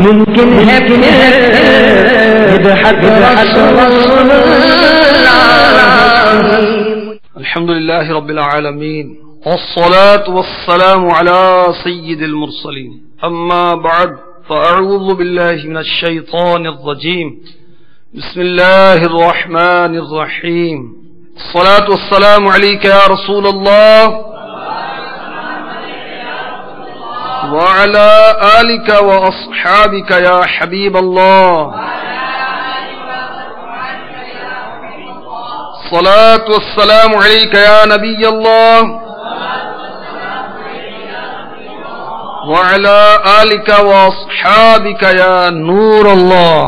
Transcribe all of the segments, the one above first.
ممکن ہے الحمد لله رب العالمين والصلاة والسلام على سيد المرسلين أما بعد فأعوذ بالله من الشيطان الرجيم بسم الله الرحمن الرحيم الصلاة والسلام عليك يا رسول الله وعلى آلك وأصحابك يا حبيب الله الصلاة والسلام عليك يا نبي الله وعلى آلك وأصحابك يا نور الله.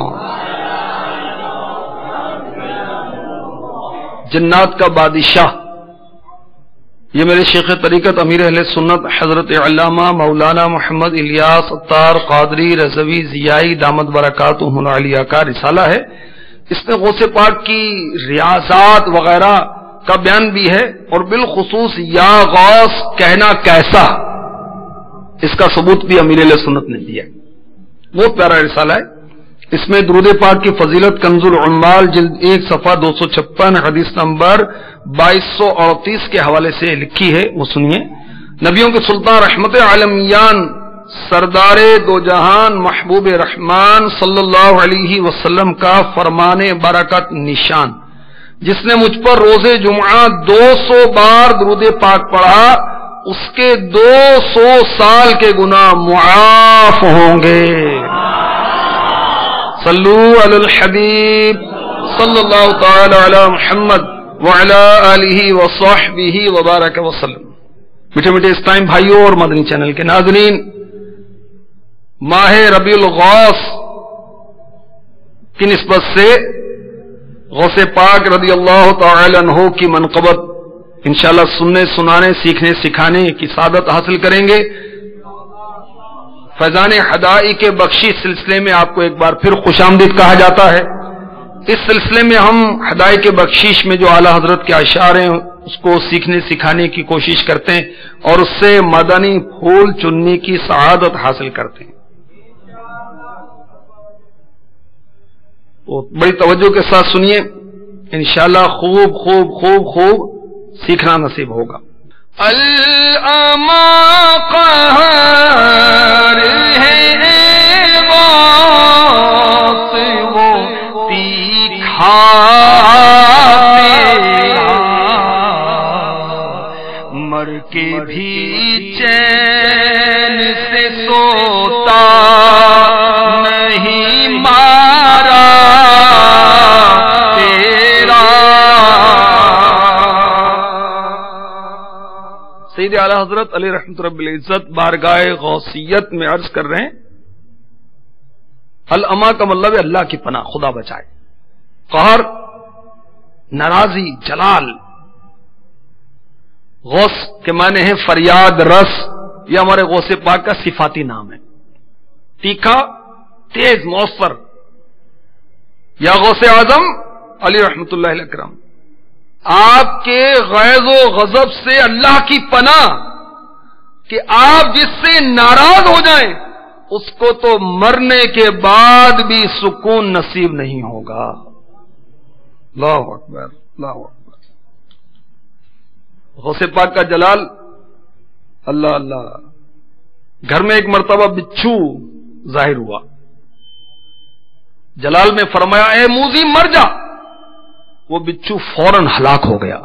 جنات کا بادشاہ یہ میرے شیخ طریقت امیر اہل سنت حضرت علامہ مولانا محمد الیاس عطار قادری رضوی ضیائی دامت برکاتہ العالیہ کا رسالہ ہے. اس میں غوث پاک کی ریاضات وغیرہ کا بیان بھی ہے اور بالخصوص یا غوث کہنا کیسا اس کا ثبوت بھی امیر اہل سنت نے دیا. بہت پیارا رسالہ ہے. اس میں درود پاک کی فضیلت کنز العمال جلد 1 صفحہ 256 حدیث نمبر 2238 کے حوالے سے لکھی ہے، وہ سنیے. نبیوں کے سلطان رحمت عالمیان سردار دو جہان محبوب رحمان صلی اللہ علیہ وسلم کا فرمان برکت نشان، جس نے مجھ پر روز جمعہ 200 بار درود پاک پڑھا، اس کے 200 سال کے گناہ معاف ہوں گے. صلو علی الحبیب صلی اللہ تعالی علی محمد وعلی آلہ وصحبہ وبارک وسلم. میٹھے میٹھے اسلام بھائیوں اور مدنی چینل کے ناظرین، ماہ ربیع الغوث کی نسبت سے غوث پاک رضی اللہ تعالی عنہ کی منقبت انشاءاللہ سننے سنانے سیکھنے سکھانے کی سعادت حاصل کریں گے. فیضان ہدائی کے بخشی سلسلے میں آپ کو ایک بار پھر خوش آمدید کہا جاتا ہے. اس سلسلے میں ہم ہدائی کے بخشش میں جو اعلی حضرت کے اشعار ہیں اس کو سیکھنے سکھانے کی کوشش کرتے ہیں اور اس سے مدنی پھول چننے کی سعادت حاصل کرتے ہیں. بڑی توجہ کے ساتھ سنیے، انشاءاللہ خوب خوب خوب خوب سیکھنا نصیب ہوگا. الأما قہر ہے غوث وہ تیکھا تیرا، مر کے بھی چین سے سوتا نہیں مارا سید اعلی حضرت علی رحمت رب العزت بارگاہ غوثیت میں عرض کر رہے ہیں، الاما کا مطلب ہے اللہ کی پناہ، خدا بچائے. قہر ناراضی، جلال. غوث کے معنی ہے فریاد رس، یہ ہمارے غوث پاک کا صفاتی نام ہے. تیکھا، تیز، مؤثر. یا غوث اعظم علی رحمت اللہ الاکرم، آپ کے غیظ و غضب سے اللہ کی پناہ کہ آپ جس سے ناراض ہو جائیں اس کو تو مرنے کے بعد بھی سکون نصیب نہیں ہوگا. اللہ اکبر اللہ اکبر. غوث پاک کا جلال، اللہ اللہ. گھر میں ایک مرتبہ بچھو ظاہر ہوا، جلال میں فرمایا اے موذی مر جا. وہ بچھو فوراً ہلاک ہو گیا.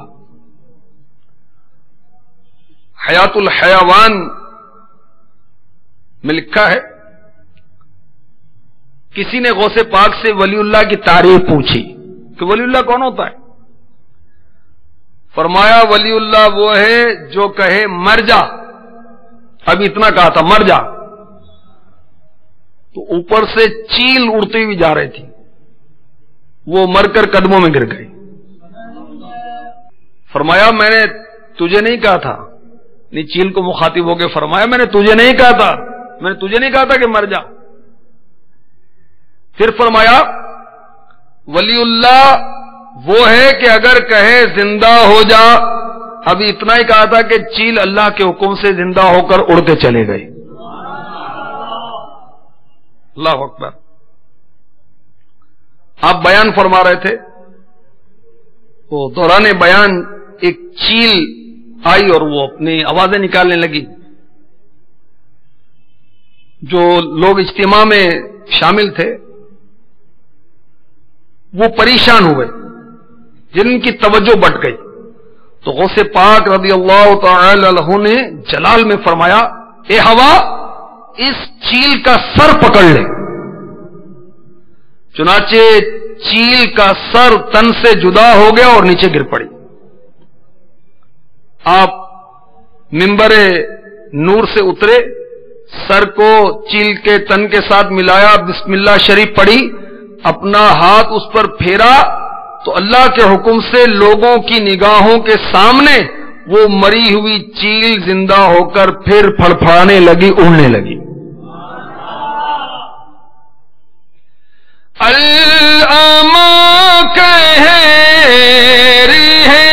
حیات الحیوان میں لکھا ہے کسی نے غوث پاک سے ولی اللہ کی تعریف پوچھی کہ ولی اللہ کون ہوتا ہے؟ فرمایا ولی اللہ وہ ہے جو کہے مر جا. ابھی اتنا کہا تھا مر جا تو اوپر سے چیل اڑتی ہوئی جا رہی تھی، وہ مر کر قدموں میں گر گئی. فرمایا میں نے تجھے نہیں کہا تھا، چیل کو مخاطب ہو کے فرمایا میں نے تجھے نہیں کہا تھا، میں نے تجھے نہیں کہا تھا کہ مر جا. پھر فرمایا ولی اللہ وہ ہے کہ اگر کہے زندہ ہو جا، ابھی اتنا ہی کہا تھا کہ چیل اللہ کے حکم سے زندہ ہو کر اڑ کے چلے گئے. اللہ اکبر. آپ بیان فرما رہے تھے، وہ دوران بیان ایک چیل آئی اور وہ اپنی آوازیں نکالنے لگی. جو لوگ اجتماع میں شامل تھے وہ پریشان ہوئے، جن کی توجہ بٹ گئی. تو غوث پاک رضی اللہ تعالی عنہ نے جلال میں فرمایا، اے ہوا اس چیل کا سر پکڑ لے. چنانچہ چیل کا سر تن سے جدا ہو گیا اور نیچے گر پڑی. آپ منبر نور سے اترے، سر کو چیل کے تن کے ساتھ ملایا، بسم اللہ شریف پڑھی، اپنا ہاتھ اس پر پھیرا تو اللہ کے حکم سے لوگوں کی نگاہوں کے سامنے وہ مری ہوئی چیل زندہ ہو کر پھر پھڑپھڑانے لگی، اڑنے لگی. الاماں کہری ہے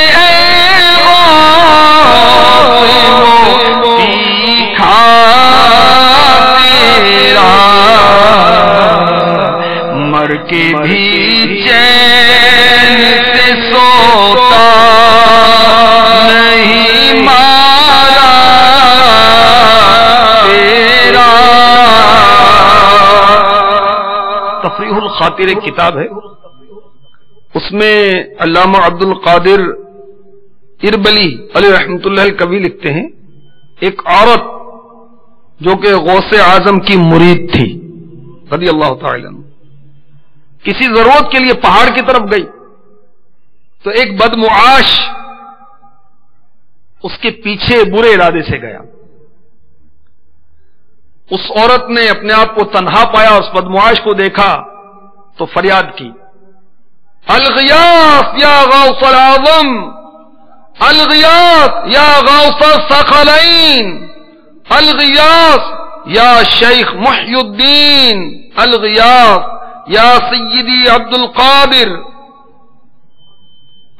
مر کے بھی چین سے سوتا نہیں مارا تیرا. تفریح الخاطر ایک کتاب ہے، اس میں علامہ عبد القادر اربلی علیہ رحمۃ اللہ الکوی لکھتے ہیں، ایک عورت جو کہ غوث اعظم کی مرید تھی رضی اللہ تعالی عنہ، کسی ضرورت کے لیے پہاڑ کی طرف گئی تو ایک بدمعاش اس کے پیچھے برے ارادے سے گیا. اس عورت نے اپنے آپ کو تنہا پایا، اس بدمعاش کو دیکھا تو فریاد کی، الغیاث یا غوث الاعظم، الغیاث یا غوث الثقلین، الغیاث یا شیخ محی الدین، الغیاث یا سیدی عبد القادر.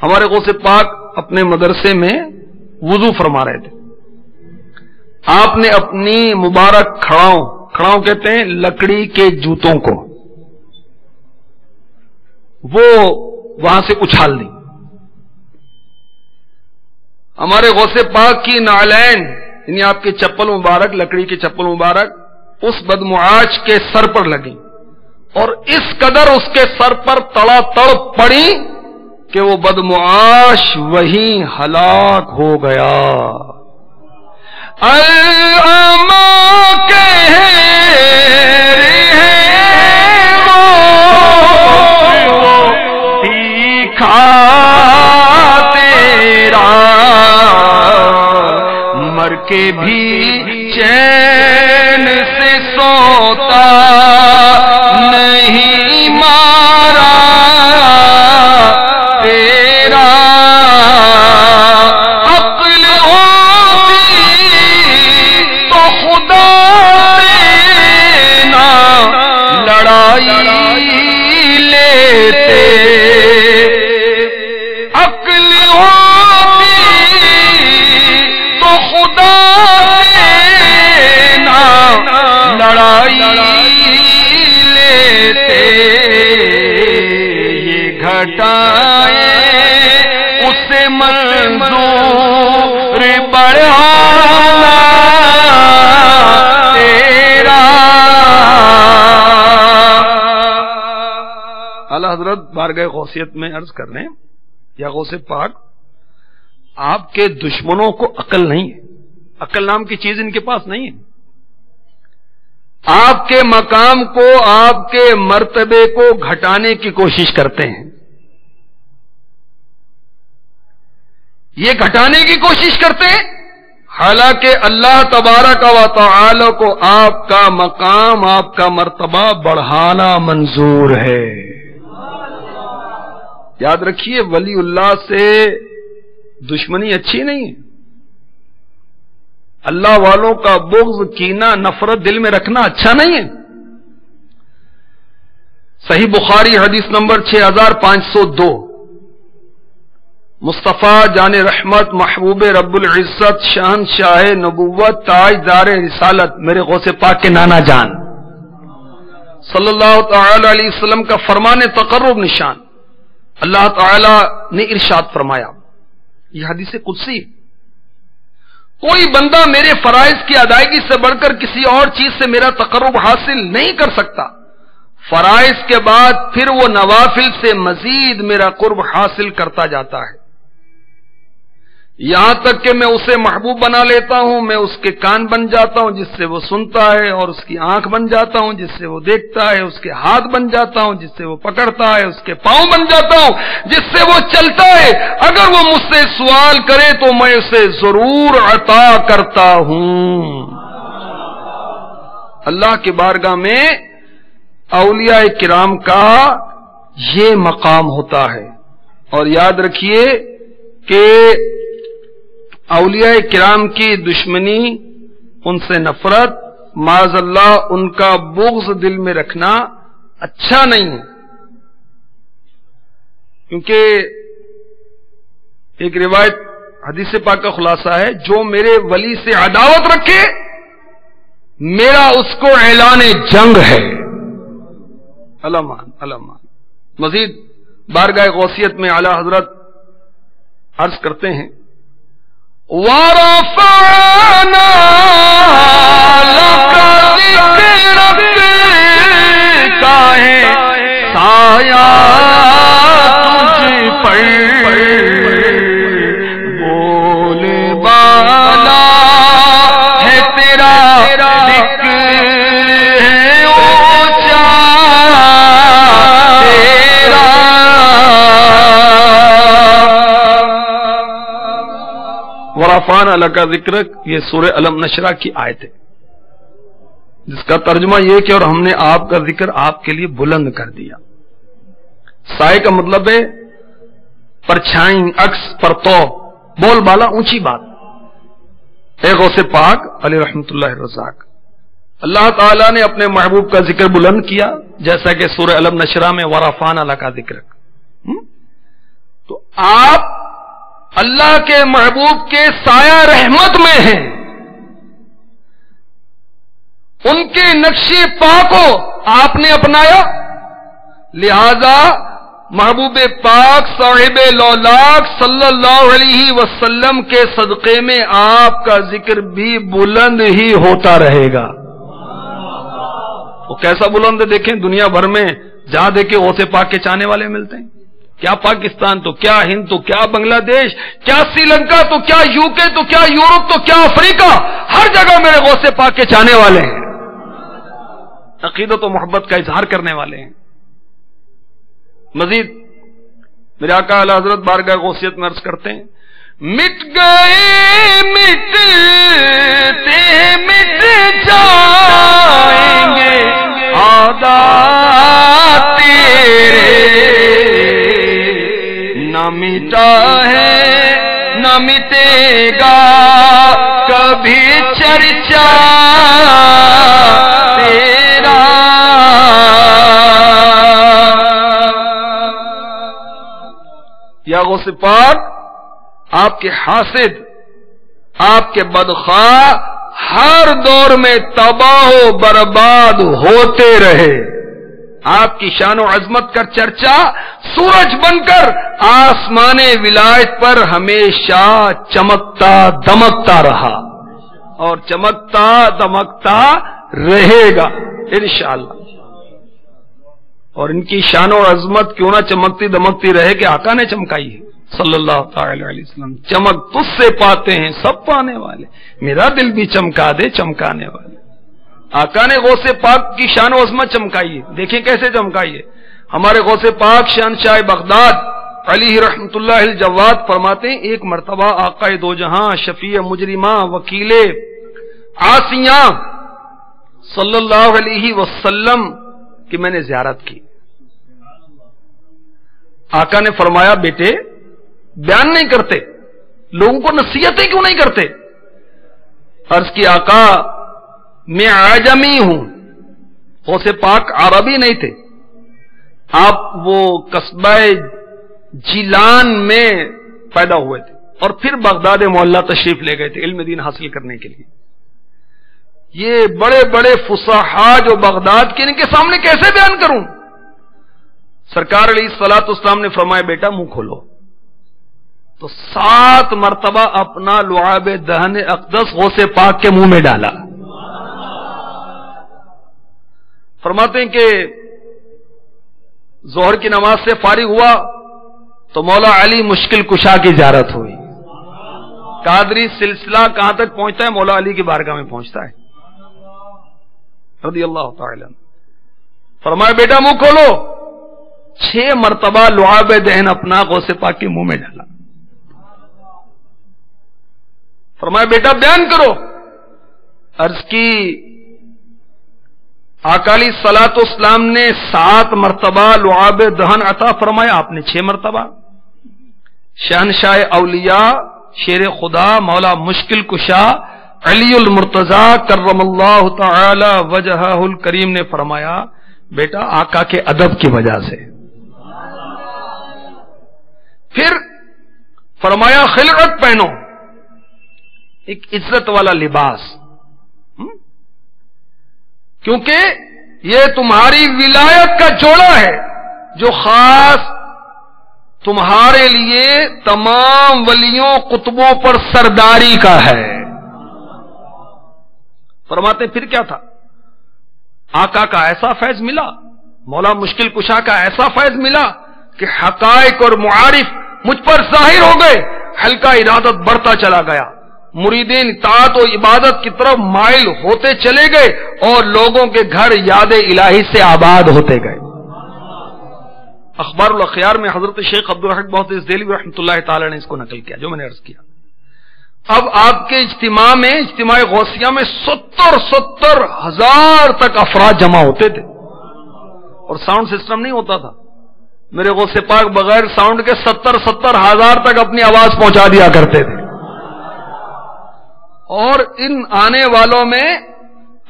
ہمارے غوث پاک اپنے مدرسے میں وضو فرما رہے تھے. آپ نے اپنی مبارک کھڑاؤں کہتے ہیں لکڑی کے جوتوں کو، وہ وہاں سے اچھال دی. ہمارے غوث پاک کی نعلین یعنی آپ کے چپل مبارک، لکڑی کے چپل مبارک اس بدمعاش کے سر پر لگی اور اس قدر اس کے سر پر تڑا تڑ پڑی کہ وہ بدمعاش وہیں ہلاک ہو گیا. الاماں کہری ہے وہ تیکھا تیرا، مر کے بھی چین سے سوتا نہیں مارا تیرا. عقل ہوتی تو خدا دینا لڑائی لیتے، عقل ہوتی تو خدا دینا لڑائی لیتے. یہ گھٹائے اسے منظور بڑھانا تیرا. اعلی حضرت بارگاہ غوثیت میں عرض کرنے، یا غوث پاک آپ کے دشمنوں کو عقل نہیں ہے، عقل نام کی چیز ان کے پاس نہیں ہے. آپ کے مقام کو، آپ کے مرتبے کو گھٹانے کی کوشش کرتے ہیں. یہ گھٹانے کی کوشش کرتے ہیں، حالانکہ اللہ تبارک و تعالی کو آپ کا مقام، آپ کا مرتبہ بڑھانا منظور ہے. یاد رکھیے، ولی اللہ سے دشمنی اچھی نہیں ہے. اللہ والوں کا بغض، کینہ، نفرت دل میں رکھنا اچھا نہیں ہے. صحیح بخاری حدیث نمبر 6502، مصطفیٰ جان رحمت، محبوب رب العزت، شہنشاہ نبوت، تاجدار رسالت، میرے غوث پاک کے نانا جان صلی اللہ تعالی علیہ وسلم کا فرمان تقرب نشان اللہ تعالی نے ارشاد فرمایا، یہ حدیث قدسی، کوئی بندہ میرے فرائض کی ادائیگی سے بڑھ کر کسی اور چیز سے میرا تقرب حاصل نہیں کر سکتا، فرائض کے بعد پھر وہ نوافل سے مزید میرا قرب حاصل کرتا جاتا ہے، یہاں تک کہ میں اسے محبوب بنا لیتا ہوں، میں اس کے کان بن جاتا ہوں جس سے وہ سنتا ہے، اور اس کی آنکھ بن جاتا ہوں جس سے وہ دیکھتا ہے، اس کے ہاتھ بن جاتا ہوں جس سے وہ پکڑتا ہے، اس کے پاؤں بن جاتا ہوں جس سے وہ چلتا ہے، اگر وہ مجھ سے سوال کرے تو میں اسے ضرور عطا کرتا ہوں۔ اللہ کی بارگاہ میں اولیاء کرام کا یہ مقام ہوتا ہے، اور یاد رکھیے کہ اولیاء کرام کی دشمنی، ان سے نفرت، معاذ اللہ ان کا بغض دل میں رکھنا اچھا نہیں ہے، کیونکہ ایک روایت حدیث پاک کا خلاصہ ہے، جو میرے ولی سے عداوت رکھے میرا اس کو اعلان جنگ ہے۔ علمان علمان۔ مزید بارگاہ غوثیت میں اعلی حضرت عرض کرتے ہیں، وَرَفَعْنَا لَكَ ذِكْرَكَ، کا ہے سایہ تجھ پر، بولے بالا ہے تیرا ذکر ہے اونچا تیرا۔ ورفعنا لک ذکرک، یہ سورہ الم نشرہ کی آیت ہے، جس کا ترجمہ یہ کہ اور ہم نے آپ کا ذکر آپ کے لیے بلند کر دیا۔ سائے کا مطلب ہے پرچھائیں، عکس، پرتو، بول بالا، اونچی بات۔ اے غوث پاک علی رحمت اللہ الرزاق، اللہ تعالیٰ نے اپنے محبوب کا ذکر بلند کیا، جیسا کہ سورہ الم نشرہ میں ورفعنا لک ذکرک۔ تو آپ اللہ کے محبوب کے سایہ رحمت میں ہیں، ان کے نقش پا کو آپ نے اپنایا، لہذا محبوب پاک صاحب لولاک صلی اللہ علیہ وسلم کے صدقے میں آپ کا ذکر بھی بلند ہی ہوتا رہے گا۔ وہ کیسا بلند ہے دیکھیں، دنیا بھر میں جہاں دیکھیں غوث پاک کے چاہنے والے ملتے ہیں، کیا پاکستان تو کیا ہند تو کیا بنگلہ دیش، کیا سری لنکا تو کیا یو کے تو کیا یورپ تو کیا افریقہ، ہر جگہ میرے غوث پاک کے چاہنے والے ہیں، عقیدت و محبت کا اظہار کرنے والے ہیں۔ مزید میرے آقا اعلی حضرت بارگاہ غوثیت میں عرض کرتے ہیں، مٹ گئے مٹتے مٹ جائیں گے عادات تیرے، نہ مٹا ہے نہ مٹے گا کبھی چرچا تیرا۔ یا غوث پاک، آپ کے حاسد، آپ کے بدخواہ ہر دور میں تباہ و برباد ہوتے رہے، آپ کی شان و عظمت کا چرچا سورج بن کر آسمان ولایت پر ہمیشہ چمکتا دمکتا رہا، اور چمکتا دمکتا رہے گا انشاءاللہ۔ اور ان کی شان و عظمت کیوں نہ چمکتی دمکتی رہے کہ آقا نے چمکائی ہے صلی اللہ تعالی علیہ وسلم۔ چمک تجھ سے پاتے ہیں سب پانے والے، میرا دل بھی چمکا دے چمکانے والے۔ آقا نے غوث پاک کی شان و عظمت چمکائی ہے، دیکھیں کیسے چمکائی ہے۔ ہمارے غوث پاک شہنشاہ بغداد علیہ رحمت اللہ الجواد فرماتے ہیں، ایک مرتبہ آقا دو جہاں شفیع مجرمہ وکیل عاصیاں صلی اللہ علیہ وسلم کی میں نے زیارت کی۔ آقا نے فرمایا، بیٹے بیان نہیں کرتے، لوگوں کو نصیحتیں کیوں نہیں کرتے؟ عرض کی، آقا میں عجمی ہوں، غوث پاک عربی نہیں تھے، آپ وہ قصبہ جیلان میں پیدا ہوئے تھے اور پھر بغداد معلیٰ تشریف لے گئے تھے علم دین حاصل کرنے کے لیے۔ یہ بڑے بڑے فصحا جو بغداد کے، ان کے سامنے کیسے بیان کروں؟ سرکار علیہ الصلوۃ والسلام نے فرمایا بیٹا منہ کھولو، تو 7 مرتبہ اپنا لعاب دہن اقدس غوث پاک کے منہ میں ڈالا۔ فرماتے ہیں کہ ظہر کی نماز سے فارغ ہوا تو مولا علی مشکل کشا کی زیارت ہوئی۔ قادری سلسلہ کہاں تک پہنچتا ہے؟ مولا علی کی بارگاہ میں پہنچتا ہے رضی اللہ تعالی عنہ۔ فرمایا بیٹا منہ کھولو، 6 مرتبہ لعاب دہن اپنا غوث پاک کے منہ میں ڈالا۔ فرمایا بیٹا بیان کرو۔ عرض کی اکالی صلاۃ والسلام نے 7 مرتبہ لعاب دہن عطا فرمایا، آپ نے 6 مرتبہ۔ شہنشاہ اولیاء، شیر خدا، مولا مشکل کشا علی المرتضی کرم اللہ تعالی وجہہ الکریم نے فرمایا بیٹا آقا کے ادب کی وجہ سے۔ پھر فرمایا خلعت پہنو، ایک عزت والا لباس، کیونکہ یہ تمہاری ولایت کا جوڑا ہے جو خاص تمہارے لیے تمام ولیوں قطبوں پر سرداری کا ہے۔ فرماتے پھر کیا تھا؟ آقا کا ایسا فیض ملا، مولا مشکل کشا کا ایسا فیض ملا کہ حقائق اور معارف مجھ پر ظاہر ہو گئے، حلقہ ارادت بڑھتا چلا گیا، مریدین اطاعت و عبادت کی طرف مائل ہوتے چلے گئے اور لوگوں کے گھر یاد الہی سے آباد ہوتے گئے۔ اخبار الاخیار میں حضرت شیخ عبدالحق محدث دہلوی رحمۃ اللہ تعالی نے اس کو نقل کیا جو میں نے عرض کیا۔ اب آپ کے اجتماع میں، اجتماع غوثیہ میں 70 ہزار تک افراد جمع ہوتے تھے اور ساؤنڈ سسٹم نہیں ہوتا تھا۔ میرے غوث پاک بغیر ساؤنڈ کے 70 ہزار تک اپنی آواز پہنچا دیا کرتے تھے، اور ان آنے والوں میں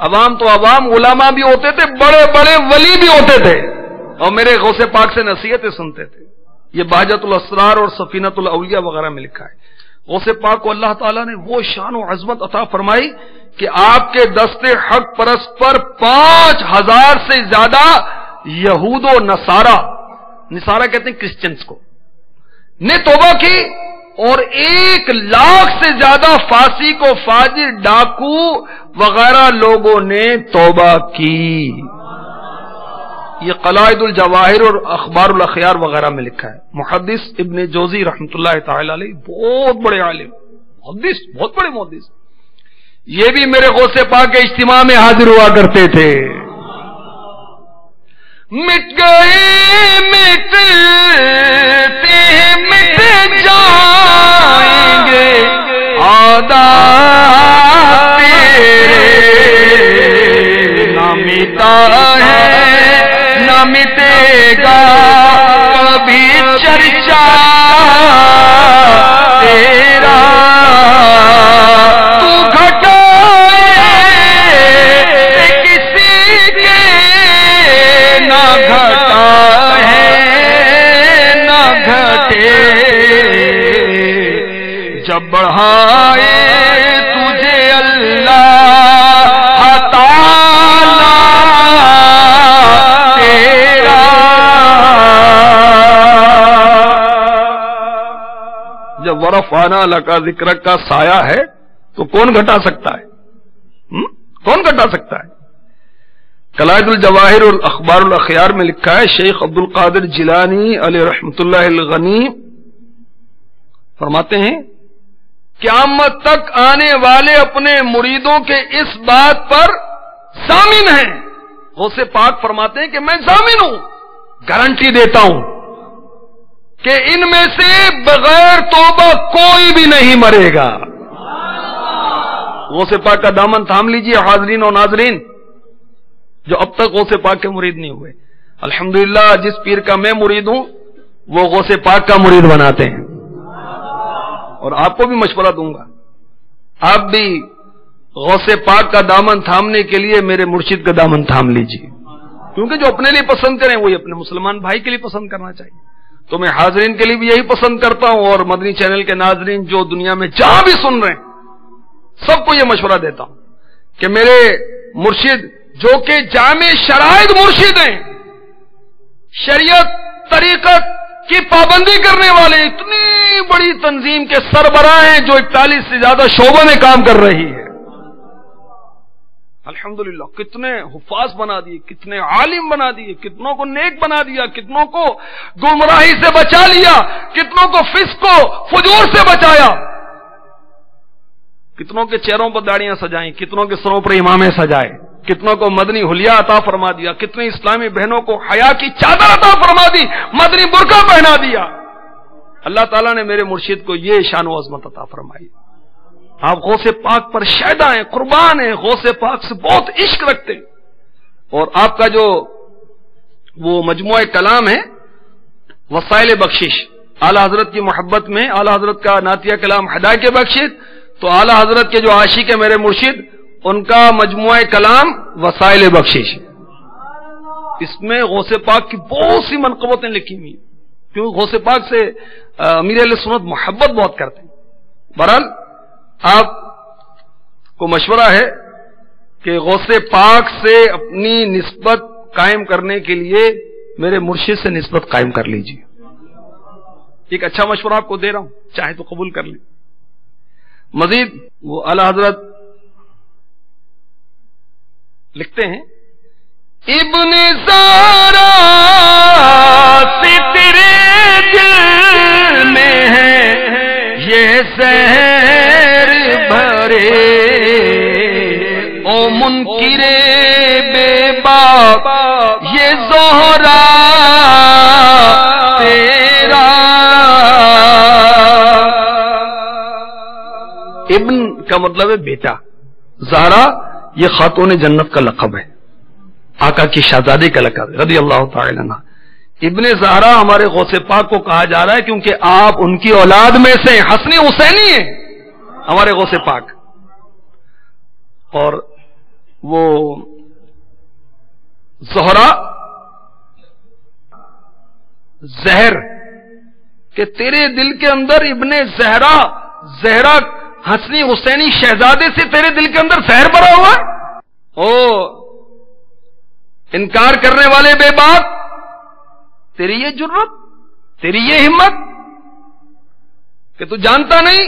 عوام تو عوام، علماء بھی ہوتے تھے، بڑے بڑے ولی بھی ہوتے تھے، اور میرے غوث پاک سے نصیحتیں سنتے تھے۔ یہ بہجت الاسرار اور سفینۃ الاولیاء وغیرہ میں لکھا ہے۔ غوث پاک کو اللہ تعالیٰ نے وہ شان و عظمت عطا فرمائی کہ آپ کے دست حق پرست پر 5000 سے زیادہ یہود و نصارہ کہتے ہیں کرسچنز کو، نے توبہ کی، اور 1 لاکھ سے زیادہ فاسق و فاجر ڈاکو وغیرہ لوگوں نے توبہ کی۔ یہ قلائد الجواہر اور اخبار الاخیار وغیرہ میں لکھا ہے۔ محدث ابن جوزی رحمۃ اللہ تعالی علیہ بہت بڑے عالم، محدث، بہت بڑے محدث، یہ بھی میرے غوث پاک کے اجتماع میں حاضر ہوا کرتے تھے۔ مٹ گئے مٹتے مٹ جائیں گے عادات تیرے، نہ مٹا ہے نہ مٹے گا کبھی چرچا تیرا، تو گھٹائے کسی کے نہ گھٹا ہے نہ گھٹے، جب بڑھائے تجھے اللہ جب ورفعنا لک ذکرک کا سایہ ہے تو کون گھٹا سکتا ہے؟ کون گھٹا سکتا ہے؟ قلائد الجواہر اور اخبار الاخیار میں لکھا ہے، شیخ عبد القادر جیلانی علیہ رحمۃ اللہ الغنی فرماتے ہیں قیامت تک آنے والے اپنے مریدوں کے اس بات پر ضامن ہیں۔ غوث پاک فرماتے ہیں کہ میں ضامن ہوں، گارنٹی دیتا ہوں کہ ان میں سے بغیر توبہ کوئی بھی نہیں مرے گا۔ غوث پاک کا دامن تھام لیجئے حاضرین اور ناظرین جو اب تک غوث پاک کے مرید نہیں ہوئے۔ الحمدللہ جس پیر کا میں مرید ہوں وہ غوث پاک کا مرید بناتے ہیں، اور آپ کو بھی مشورہ دوں گا، آپ بھی غوث پاک کا دامن تھامنے کے لیے میرے مرشد کا دامن تھام لیجئے، کیونکہ جو اپنے لیے پسند کریں وہی اپنے مسلمان بھائی کے لیے پسند کرنا چاہیے۔ تو میں حاضرین کے لیے بھی یہی پسند کرتا ہوں، اور مدنی چینل کے ناظرین جو دنیا میں جہاں بھی سن رہے ہیں سب کو یہ مشورہ دیتا ہوں کہ میرے مرشد جو کہ جامع شرائط مرشد ہیں، شریعت طریقت کی پابندی کرنے والے، اتنی بڑی تنظیم کے سربراہ ہیں جو 41 سے زیادہ شعبوں میں کام کر رہی ہے، الحمدللہ کتنے حفاظ بنا دیے، کتنے عالم بنا دیے، کتنوں کو نیک بنا دیا، کتنوں کو گمراہی سے بچا لیا، کتنوں کو فسق و فجور سے بچایا، کتنوں کے چہروں پر داڑیاں سجائیں، کتنوں کے سروں پر امامیں سجائے، کتنوں کو مدنی حلیہ عطا فرما دیا، کتنے اسلامی بہنوں کو حیا کی چادر عطا فرما دی، مدنی برقع پہنا دیا۔ اللہ تعالیٰ نے میرے مرشد کو یہ شان و عظمت عطا فرمائی۔ آپ غوث پاک پر شیدا ہیں، قربان ہیں، غوث پاک سے بہت عشق رکھتے ہیں، اور آپ کا جو وہ مجموعہ کلام ہے وسائل بخشش، اعلی حضرت کی محبت میں اعلی حضرت کا نعتیہ کلام ہدایت بخشش، تو اعلی حضرت کے جو عاشق ہے میرے مرشد، ان کا مجموعہ کلام وسائل بخشش، اس میں غوث پاک کی بہت سی منقبتیں لکھی ہوئی، کیونکہ غوث پاک سے امیر اہل سنت محبت بہت کرتے ہیں۔ بہرحال آپ کو مشورہ ہے کہ غوث پاک سے اپنی نسبت قائم کرنے کے لیے میرے مرشد سے نسبت قائم کر لیجیے۔ ایک اچھا مشورہ آپ کو دے رہا ہوں، چاہے تو قبول کر لیں۔ مزید وہ اعلی حضرت لکھتے ہیں، ابن زہرا سے تیرے دل میں ہے یہ زہر بھرے، او منکر بے باک یہ زہرا تیرا۔ ابن کا مطلب ہے بیٹا، زہرا یہ خاتون جنت کا لقب ہے، آقا کی شہزادی کا لقب ہے رضی اللہ تعالی عنہ۔ ابن زہرا ہمارے غوث پاک کو کہا جا رہا ہے کیونکہ آپ ان کی اولاد میں سے حسنی حسینی ہیں ہمارے غوث پاک، اور وہ زہرا زہر کہ تیرے دل کے اندر ابن زہرا، زہرا حسنی حسینی شہزادے سے تیرے دل کے اندر زہر بھرا ہوا ہے۔ او انکار کرنے والے بے باک، تیری یہ جرت، تیری یہ ہمت کہ تو جانتا نہیں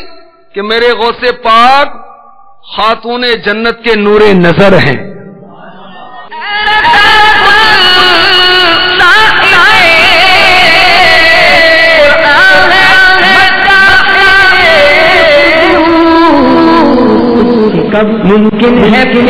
کہ میرے غوث پاک خاتون جنت کے نور نظر ہیں۔ کب ممکن ہے کہ